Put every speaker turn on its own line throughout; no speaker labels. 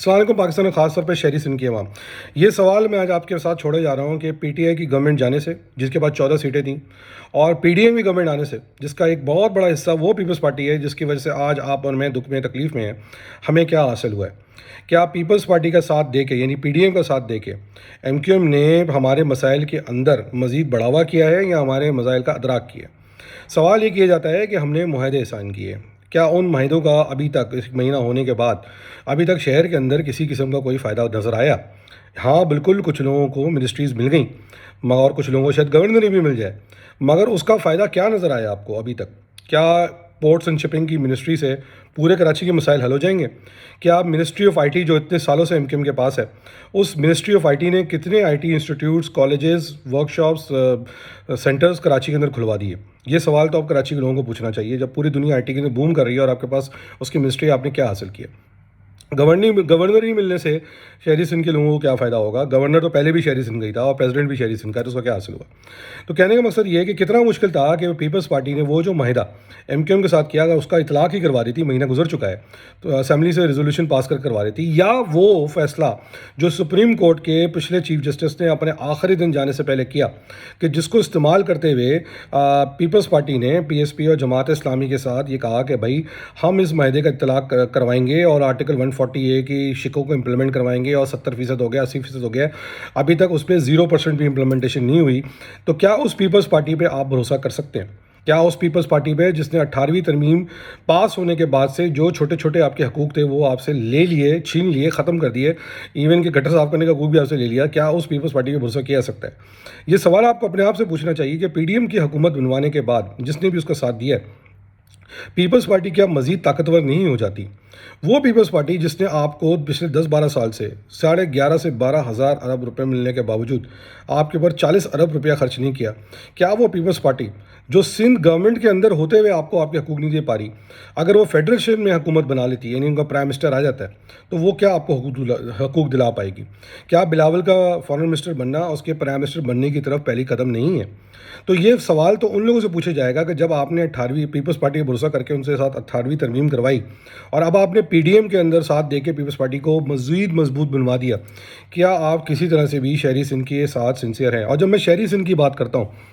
السلام علیکم پاکستان اور خاص طور پہ شہری سندھ کی عوام. یہ سوال میں آج آپ کے ساتھ چھوڑے جا رہا ہوں کہ پی ٹی آئی کی گورنمنٹ جانے سے جس کے بعد 14 سیٹیں تھیں اور پی ڈی ایم کی گورنمنٹ آنے سے جس کا ایک بہت بڑا حصہ وہ پیپلز پارٹی ہے جس کی وجہ سے آج آپ اور میں دکھ میں تکلیف میں ہیں، ہمیں کیا حاصل ہوا ہے؟ کیا پیپلز پارٹی کا ساتھ دے کے یعنی پی ڈی ایم کا ساتھ دے کے ایم کیو ایم نے ہمارے مسائل کے اندر مزید بڑھاوا کیا ہے یا ہمارے مسائل کا ادراک کیا؟ سوال یہ کیا جاتا ہے کہ ہم نے معاہدے سائن کیے، کیا ان معاہدوں کا ابھی تک ایک مہینہ ہونے کے بعد ابھی تک شہر کے اندر کسی قسم کا کوئی فائدہ نظر آیا؟ ہاں بالکل، کچھ لوگوں کو منسٹریز مل گئیں اور کچھ لوگوں کو شاید گورنر بھی مل جائے، مگر اس کا فائدہ کیا نظر آیا آپ کو ابھی تک؟ کیا پورٹس اینڈ شپنگ کی منسٹری سے پورے کراچی کے مسائل حل ہو جائیں گے؟ کیا آپ منسٹری آف آئی ٹی جو اتنے سالوں سے ایم کیو ایم کے پاس ہے، اس منسٹری آف آئی ٹی نے کتنے I T institutes, colleges, work shops, centres Karachi کے اندر کھلوا دیے؟ یہ سوال تو آپ کراچی کے لوگوں کو پوچھنا چاہیے جب پوری دنیا آئی ٹی کے اندر بوم کر رہی ہے اور آپ کے پاس اس کی منسٹری، آپ نے کیا حاصل کیا؟ گورنر ہی ملنے سے شہری سندھ کے لوگوں کو کیا فائدہ ہوگا؟ گورنر تو پہلے بھی شہری سندھ کا ہی تھا اور پریزیڈنٹ بھی شہری سندھ کا ہے، تو اس کا کیا حاصل ہوا؟ تو کہنے کا مقصد یہ ہے کہ کتنا مشکل تھا کہ پیپلز پارٹی نے وہ جو معاہدہ ایم کیو ایم کے ساتھ کیا اس کا اطلاق ہی کروا رہی تھی، مہینہ گزر چکا ہے تو اسمبلی سے ریزولوشن پاس کروا رہی تھی، یا وہ فیصلہ جو سپریم کورٹ کے پچھلے چیف جسٹس نے اپنے آخری دن جانے سے پہلے کیا کہ جس کو استعمال کرتے ہوئے پیپلز پارٹی نے پی ایس پی اور جماعت اسلامی کے ساتھ یہ کہا کہ بھائی ہم اس معاہدے کا اطلاق کروائیں گے اور آرٹیکل 140A کی شکوں کو امپلیمنٹ کروائیں گے، اور 70% ہو گیا، 80% ہو گیا، ابھی تک اس پہ 0% بھی امپلیمنٹیشن نہیں ہوئی. تو کیا اس پیپلز پارٹی پہ آپ بھروسہ کر سکتے ہیں؟ کیا اس پیپلز پارٹی پہ جس نے 18ویں ترمیم پاس ہونے کے بعد سے جو چھوٹے چھوٹے آپ کے حقوق تھے وہ آپ سے لے لیے، چھین لیے، ختم کر دیے، ایون کہ گٹر صاف کرنے کا حقوق بھی آپ سے لے لیا، کیا اس پیپلز پارٹی پہ بھروسہ کیا جا سکتا ہے؟ یہ سوال آپ کو اپنے آپ سے پوچھنا چاہیے کہ پی ڈی ایم کی حکومت بنوانے کے بعد جس نے بھی اس کا ساتھ دیا ہے، پیپلز پارٹی کیا مزید طاقتور نہیں ہو جاتی؟ وہ پیپلز پارٹی جس نے آپ کو پچھلے 10-12 سال سے 11.5 سے 12,000 ارب روپے ملنے کے باوجود آپ کے اوپر 40 ارب روپیہ خرچ نہیں کیا، کیا وہ پیپلز پارٹی جو سندھ گورنمنٹ کے اندر ہوتے ہوئے آپ کو آپ کے حقوق نہیں دے پا رہی، اگر وہ فیڈریشن میں حکومت بنا لیتی یعنی ان کا پرائم منسٹر آ جاتا ہے تو وہ کیا آپ کو حقوق دلا پائے گی؟ کیا بلاول کا فارن منسٹر بننا اس کے پرائم منسٹر بننے کی طرف پہلی قدم نہیں ہے؟ تو یہ سوال تو ان لوگوں سے پوچھا جائے گا کہ جب آپ نے 18ویں پیپلز پارٹی کا بھروسہ کر کے ان سے ساتھ 18ویں ترمیم کروائی اور اب آپ نے پی ڈی ایم کے اندر ساتھ دے کے پیپلز پارٹی کو مزید مضبوط بنوا دیا، کیا آپ کسی طرح سے بھی شہری سندھ کے ساتھ سنسیئر ہیں؟ اور جب میں شہری سندھ کی بات کرتا ہوں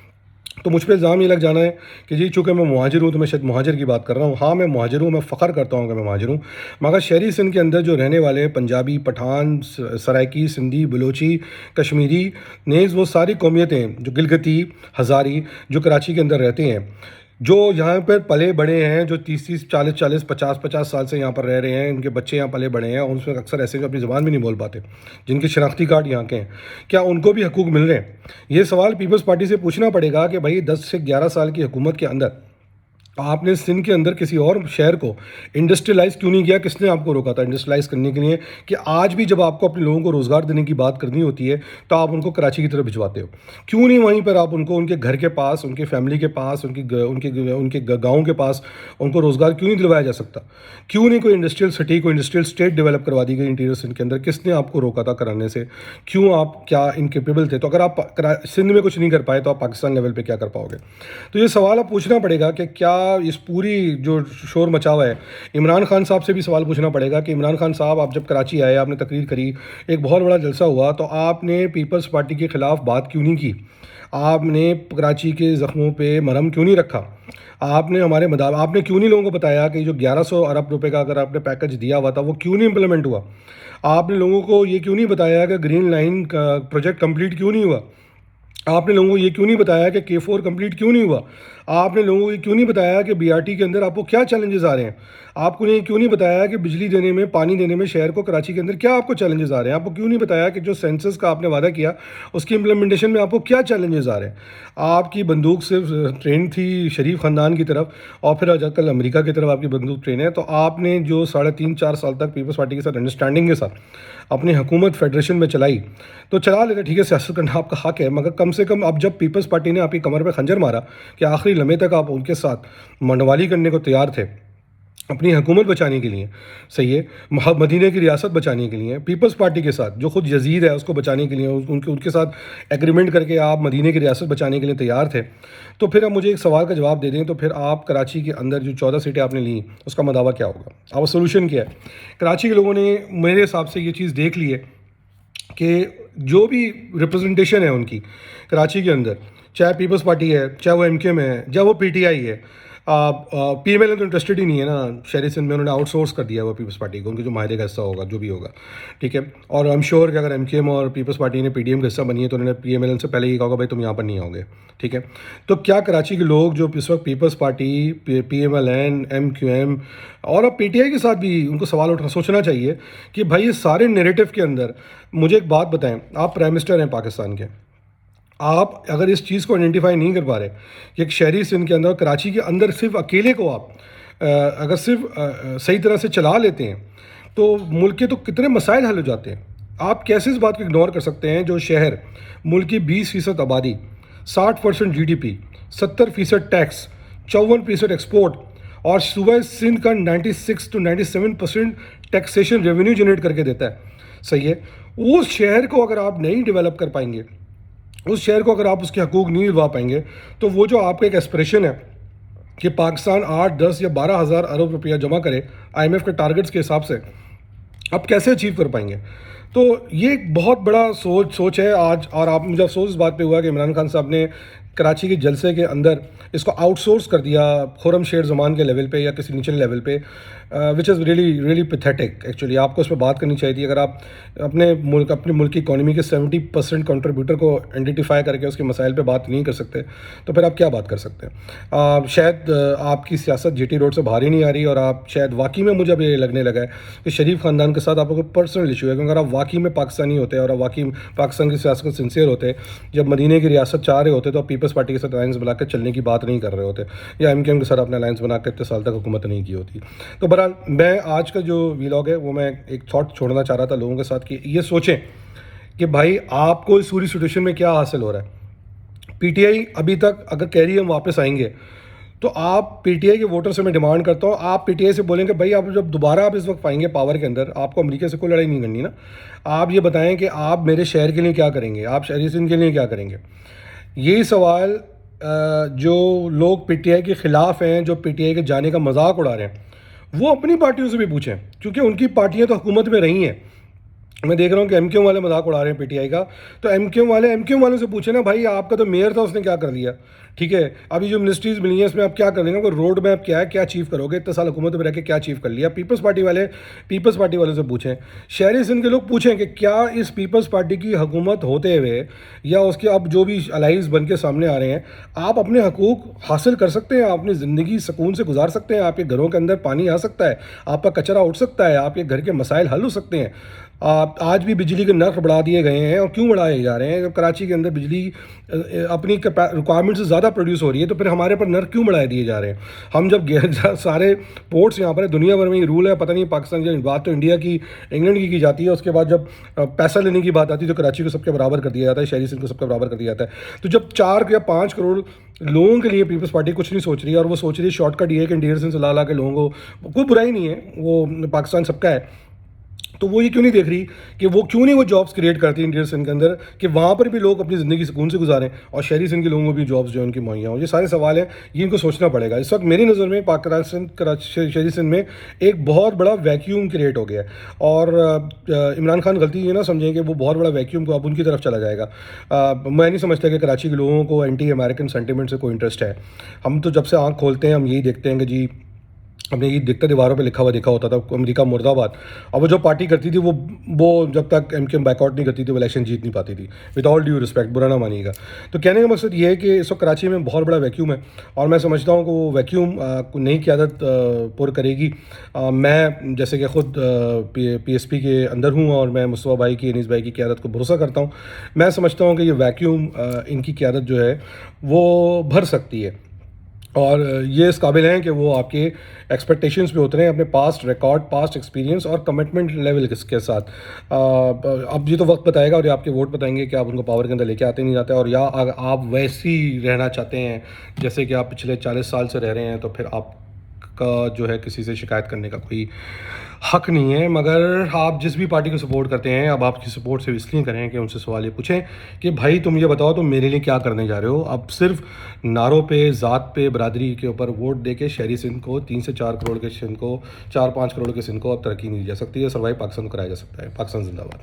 تو مجھ پہ الزام یہ لگ جانا ہے کہ جی چونکہ میں مہاجر ہوں تو میں شاید مہاجر کی بات کر رہا ہوں. ہاں میں مہاجر ہوں، میں فخر کرتا ہوں کہ میں مہاجر ہوں، مگر شہری سندھ کے اندر جو رہنے والے پنجابی، پٹھان، سرائکی، سندھی، بلوچی، کشمیری، نیز وہ ساری قومیتیں جو گلگتی، ہزاری جو کراچی کے اندر رہتے ہیں، جو یہاں پر پلے بڑے ہیں، جو 30 40 50 سال سے یہاں پر رہ رہے ہیں، ان کے بچے یہاں پلے بڑے ہیں اور ان میں اکثر ایسے جو اپنی زبان بھی نہیں بول پاتے، جن کے شناختی کارڈ یہاں کے ہیں، کیا ان کو بھی حقوق مل رہے ہیں؟ یہ سوال پیپلز پارٹی سے پوچھنا پڑے گا کہ بھائی 10 سے 11 سال کی حکومت کے اندر آپ نے سندھ کے اندر کسی اور شہر کو انڈسٹریلائز کیوں نہیں کیا؟ کس نے آپ کو روکا تھا انڈسٹریلائز کرنے کے لیے کہ آج بھی جب آپ کو اپنے لوگوں کو روزگار دینے کی بات کرنی ہوتی ہے تو آپ ان کو کراچی کی طرف بھجواتے ہو؟ کیوں نہیں وہیں پر آپ ان کو ان کے گھر کے پاس، ان کے فیملی کے پاس، ان کے گاؤں کے پاس ان کو روزگار کیوں نہیں دلوایا جا سکتا؟ کیوں نہیں کوئی انڈسٹریل سٹی، کوئی انڈسٹریل اسٹیٹ ڈیولپ کروا دی گئی انٹیریئر سندھ کے اندر؟ کس نے آپ کو روکا تھا کرانے سے؟ کیوں آپ کیا انکیپیبل تھے؟ تو اگر آپ سندھ میں کچھ نہیں کر پائے تو آپ پاکستان لیول پہ کیا کر پاؤ گے؟ تو یہ سوال اب پوچھنا پڑے گا کہ کیا اس پوری جو شور مچا ہوا ہے، عمران خان صاحب سے بھی سوال پوچھنا پڑے گا کہ عمران خان صاحب آپ جب کراچی آئے، آپ نے تقریر کری، ایک بہت بڑا جلسہ ہوا، تو آپ نے پیپلز پارٹی کے خلاف بات کیوں نہیں کی؟ آپ نے کراچی کے زخموں پہ مرہم کیوں نہیں رکھا؟ آپ نے آپ نے کیوں نہیں لوگوں کو بتایا کہ جو 1100 ارب روپے کا اگر آپ نے پیکج دیا ہوا تھا وہ کیوں نہیں امپلیمنٹ ہوا؟ آپ نے لوگوں کو یہ کیوں نہیں بتایا کہ گرین لائن کا پروجیکٹ کمپلیٹ کیوں نہیں ہوا؟ آپ نے لوگوں کو یہ کیوں نہیں بتایا کہ K4 کمپلیٹ کیوں نہیں ہوا؟ آپ نے لوگوں کو یہ کیوں نہیں بتایا کہ بی آر ٹی کے اندر آپ کو کیا چیلنجز آ رہے ہیں؟ آپ کو یہ کیوں نہیں بتایا کہ بجلی دینے میں، پانی دینے میں شہر کو، کراچی کے اندر کیا آپ کو چیلنجز آ رہے ہیں؟ آپ کو کیوں نہیں بتایا کہ جو سینسس کا آپ نے وعدہ کیا اس کی امپلیمنٹیشن میں آپ کو کیا چیلنجز آ رہے ہیں؟ آپ کی بندوق صرف ٹرین تھی شریف خاندان کی طرف اور پھر آج کل امریکہ کی طرف آپ کی بندوق ٹرین ہے. تو آپ نے جو 3.5-4 سال تک پیپلز پارٹی کے ساتھ انڈرسٹینڈنگ کے ساتھ اپنی حکومت فیڈریشن میں چلائی تو چلا لیتے، ٹھیک ہے، سیاست کرنا آپ کا حق ہے، مگر کم سے کم اب جب پیپلز پارٹی نے آپ کی کمر پہ خنجر مارا کہ آخری لمحے تک آپ ان کے ساتھ منڈوالی کرنے کو تیار تھے، اپنی حکومت بچانے کے لیے، صحیح ہے، مدینہ کی ریاست بچانے کے لیے پیپلز پارٹی کے ساتھ، جو خود یزید ہے اس کو بچانے کے لیے ان کے ساتھ ایگریمنٹ کر کے آپ مدینہ کی ریاست بچانے کے لیے تیار تھے، تو پھر اب مجھے ایک سوال کا جواب دے دیں، تو پھر آپ کراچی کے اندر جو 14 سیٹیں آپ نے لیں اس کا مداوع کیا ہوگا؟ آپ کا سولوشن کیا ہے؟ کراچی کے لوگوں نے میرے حساب سے یہ چیز دیکھ لی ہے کہ جو بھی ریپرزنٹیشن ہے ان کی کراچی کے اندر، چاہے پیپلز پارٹی ہے، چاہے وہ ایم کیو ایم ہے، چاہے وہ پی ٹی آئی ہے، پی ایم ایل تو انٹرسٹڈ ہی نہیں ہے نا شہری سندھ میں، انہوں نے آؤٹ سورس کر دیا وہ پیپلز پارٹی کو، ان کے جو معاہدے کا حصہ ہوگا جو بھی ہوگا، ٹھیک ہے، اور ایم شیور کہ اگر ایم کیو ایم اور پیپلز پارٹی نے پی ڈی ایم کا حصہ بنی ہے تو انہوں نے پی ایم ایل سے پہلے یہ کہا ہوگا بھائی تم یہاں پر نہیں آؤ گے، ٹھیک ہے، تو کیا کراچی کے لوگ جو اس وقت Peoples Party, P M L N, M Q M اور اب پی ٹی آئی کے ساتھ بھی ان کو سوال سوچنا چاہیے کہ بھائی یہ سارے نیریٹو کے اندر مجھے ایک بات بتائیں، آپ پرائم منسٹر ہیں پاکستان کے، آپ اگر اس چیز کو آئیڈینٹیفائی نہیں کر پا رہے کہ ایک شہری سندھ کے اندر، کراچی کے اندر صرف اکیلے کو آپ اگر صرف صحیح طرح سے چلا لیتے ہیں تو ملک کے تو کتنے مسائل حل ہو جاتے ہیں۔ آپ کیسے اس بات کو اگنور کر سکتے ہیں جو شہر ملک کی 20% آبادی، 60% G D P, 70% tax, 54% export اور صوبہ سندھ کا 96 to 97% ٹیکسیشن ریونیو جنریٹ کر کے دیتا ہے، صحیح ہے، اس شہر کو اگر آپ نہیں ڈیولپ کر پائیں گے، اس شہر کو اگر آپ اس کے حقوق نہیں دلوا پائیں گے، تو وہ جو آپ کا ایک ایسپریشن ہے کہ پاکستان 8، 10 یا 12 ہزار ارب روپیہ جمع کرے آئی ایم ایف کے ٹارگٹس کے حساب سے، آپ کیسے اچیو کر پائیں گے؟ تو یہ ایک بہت بڑا سوچ ہے آج، اور آپ مجھے افسوس اس بات پہ ہوا کہ عمران خان صاحب نے کراچی کے جلسے کے اندر اس کو آؤٹ سورس کر دیا خرم شیر زمان کے لیول پہ یا کسی نچلے لیول پہ، وچ از ریئلی پیتھیٹک ایکچولی۔ آپ کو اس پہ بات کرنی چاہیے تھی، اگر آپ اپنے ملک کی اکانومی کے 70% کنٹریبیوٹر کو آئیڈینٹیفائی کر کے اس کے مسائل پہ بات نہیں کر سکتے تو پھر آپ کیا بات کر سکتے ہیں؟ شاید آپ کی سیاست جی ٹی روڈ سے باہر ہی نہیں آ رہی، اور آپ شاید واقعی میں، مجھے اب یہ لگنے لگا ہے کہ شریف خاندان کے ساتھ آپ کو پرسنل ایشو ہے، کیونکہ اگر آپ واقعی میں پاکستانی ہوتے اور آپ واقعی پاکستان کی سیاست کو سنسیئر ہوتے، جب مدینہ کی ریاست چاہ رہے ہوتے تو آپ پیپلز پارٹی کے ساتھ الائنس بنا کے چلنے کی بات نہیں کر رہے ہوتے، یا ایم کیو ایم کے ساتھ اپنے الائنس بنا کے اتنے سال تک حکومت نہیں کی ہوتی۔ تو بہرحال میں آج کا جو ویلاگ ہے وہ میں ایک تھاٹ چھوڑنا چاہ رہا تھا لوگوں کے ساتھ کہ یہ سوچیں کہ بھائی آپ کو اس پوری سچویشن میں کیا حاصل ہو رہا ہے۔ پی ٹی آئی ابھی تک اگر کہہ رہی ہے ہم واپس آئیں گے، تو آپ پی ٹی آئی کے ووٹر سے میں ڈیمانڈ کرتا ہوں، آپ پی ٹی آئی سے بولیں کہ بھائی آپ جب دوبارہ آپ اس وقت پائیں گے پاور کے اندر، آپ کو امریکہ سے کوئی لڑائی نہیں کرنی نا، آپ یہ بتائیں کہ آپ میرے شہر کے لیے کیا کریں گے، آپ شہری سندھ کے لیے کیا کریں گے۔ یہی سوال جو لوگ پی ٹی آئی کے خلاف ہیں، جو پی ٹی آئی کے جانے کا مذاق اڑا رہے ہیں، وہ اپنی پارٹیوں سے بھی پوچھیں، کیونکہ ان کی پارٹیاں تو حکومت میں رہی ہیں۔ میں دیکھ رہا ہوں کہ ایم کیو والے مذاق اڑا رہے ہیں پی ٹی آئی کا، تو ایم کیو والوں سے پوچھیں نا بھائی، آپ کا تو میئر تھا، اس نے کیا کر دیا، ٹھیک ہے، ابھی جو منسٹریز ملی ہیں اس میں آپ کیا کر لیں گے، کوئی روڈ میپ کیا ہے، کیا اچیو کرو گے، اتنے سال حکومت میں رہ کے کیا اچیو کر لیا۔ پیپلز پارٹی والوں سے پوچھیں، شہری سندھ کے لوگ پوچھیں کہ کیا اس پیپلز پارٹی کی حکومت ہوتے ہوئے یا اس کے اب جو بھی الائز بن کے سامنے آ رہے ہیں، آپ اپنے حقوق حاصل کر سکتے ہیں، آپ اپنی زندگی سکون سے گزار سکتے ہیں، آپ کے گھروں کے اندر پانی آ سکتا ہے، آپ کا کچرا اٹھ سکتا ہے، آپ کے گھر کے مسائل حل ہو سکتے ہیں۔ آج بھی بجلی کے نرخ بڑھا دیے گئے ہیں، اور کیوں بڑھائے جا رہے ہیں؟ جب کراچی کے اندر بجلی اپنی ریکوائرمنٹ سے زیادہ پروڈیوس ہو رہی ہے تو پھر ہمارے پر نرخ کیوں بڑھائے دیے جا رہے ہیں؟ ہم جب سارے پورٹس یہاں پر دنیا بھر میں یہ رول ہے، پتہ نہیں پاکستان کی بات تو انڈیا کی، انگلینڈ کی جاتی ہے، اس کے بعد جب پیسہ لینے کی بات آتی ہے تو کراچی کو سب کے برابر کر دیا جاتا ہے، شہری سندھ کو سب کے برابر کر دیا جاتا ہے۔ تو جب 4 یا 5 کروڑ لوگوں کے لیے پیپلز پارٹی کچھ نہیں سوچ رہی ہے، اور وہ سوچ رہی ہے شارٹ کٹ یہ ہے کہ انڈیا سندھ سے لا کے لوگوں کو، کوئی برائی نہیں ہے، وہ پاکستان سب کا ہے، تو وہ یہ کیوں نہیں دیکھ رہی کہ وہ کیوں نہیں وہ جابس کریٹ کرتی انڈیا سندھ کے اندر کہ وہاں پر بھی لوگ اپنی زندگی سکون سے گزاریں اور شہری سندھ کے لوگوں کو بھی جابس جو ان کی مہیا ہوں؟ یہ سارے سوال ہیں، یہ ان کو سوچنا پڑے گا۔ اس وقت میری نظر میں شہری سندھ میں ایک بہت بڑا ویکیوم کریٹ ہو گیا ہے، اور عمران خان غلطی یہ نہ سمجھیں کہ وہ بہت بڑا ویکیوم کو اب ان کی طرف چلا جائے گا۔ میں نہیں سمجھتا کہ کراچی کے لوگوں کو اینٹی امریکن سینٹیمنٹ سے کوئی انٹرسٹ ہے۔ ہم تو جب سے آنکھ کھولتے ہیں ہم یہی دیکھتے ہیں کہ جی، ہم نے یہ دیکھتا دیواروں پہ لکھا ہوا دیکھا ہوتا تھا امریکہ مرد آباد، اور وہ جو پارٹی کرتی تھی وہ جب تک M Q M back out نہیں کرتی تھی وہ الیکشن جیت نہیں پاتی تھی، ود آل ڈیو رسپیکٹ، برا نہ مانیے گا۔ تو کہنے کا مقصد یہ ہے کہ اس وقت کراچی میں بہت بڑا ویکیوم ہے، اور میں سمجھتا ہوں کہ وہ ویکیوم نئی قیادت پر کرے گی۔ میں جیسے کہ خود پی ایس پی کے اندر ہوں، اور میں مصطفیٰ بھائی کی، انیس بھائی کی قیادت کو بھروسہ کرتا ہوں۔ میں سمجھتا ہوں کہ یہ ویکیوم ان کی قیادت جو ہے وہ بھر سکتی ہے، اور یہ اس قابل ہیں کہ وہ آپ کے ایکسپیکٹیشنز پہ اتریں اپنے پاسٹ ریکارڈ، پاسٹ ایکسپیرینس اور کمٹمنٹ لیول کے ساتھ۔ اب یہ تو وقت بتائے گا، اور آپ کے ووٹ بتائیں گے کہ آپ ان کو پاور کے اندر لے کے آتے نہیں جاتے، اور یا آپ ویسی رہنا چاہتے ہیں جیسے کہ آپ پچھلے 40 سال سے رہ رہے ہیں، تو پھر آپ کا جو ہے کسی سے شکایت کرنے کا کوئی حق نہیں ہے، مگر آپ جس بھی پارٹی کو سپورٹ کرتے ہیں اب آپ کی سپورٹ صرف اس لیے کریں کہ ان سے سوال یہ پوچھیں کہ بھائی تم یہ بتاؤ تم میرے لیے کیا کرنے جا رہے ہو. اب صرف نعروں پہ، ذات پہ، برادری کے اوپر ووٹ دے کے شہری سندھ کو 3 سے 4 کروڑ کے سندھ کو 4-5 کروڑ کے سندھ کو اب ترقی نہیں دی جا سکتی ہے. سروائیو پاکستان کو کرایا جا سکتا ہے. پاکستان زندہ باد.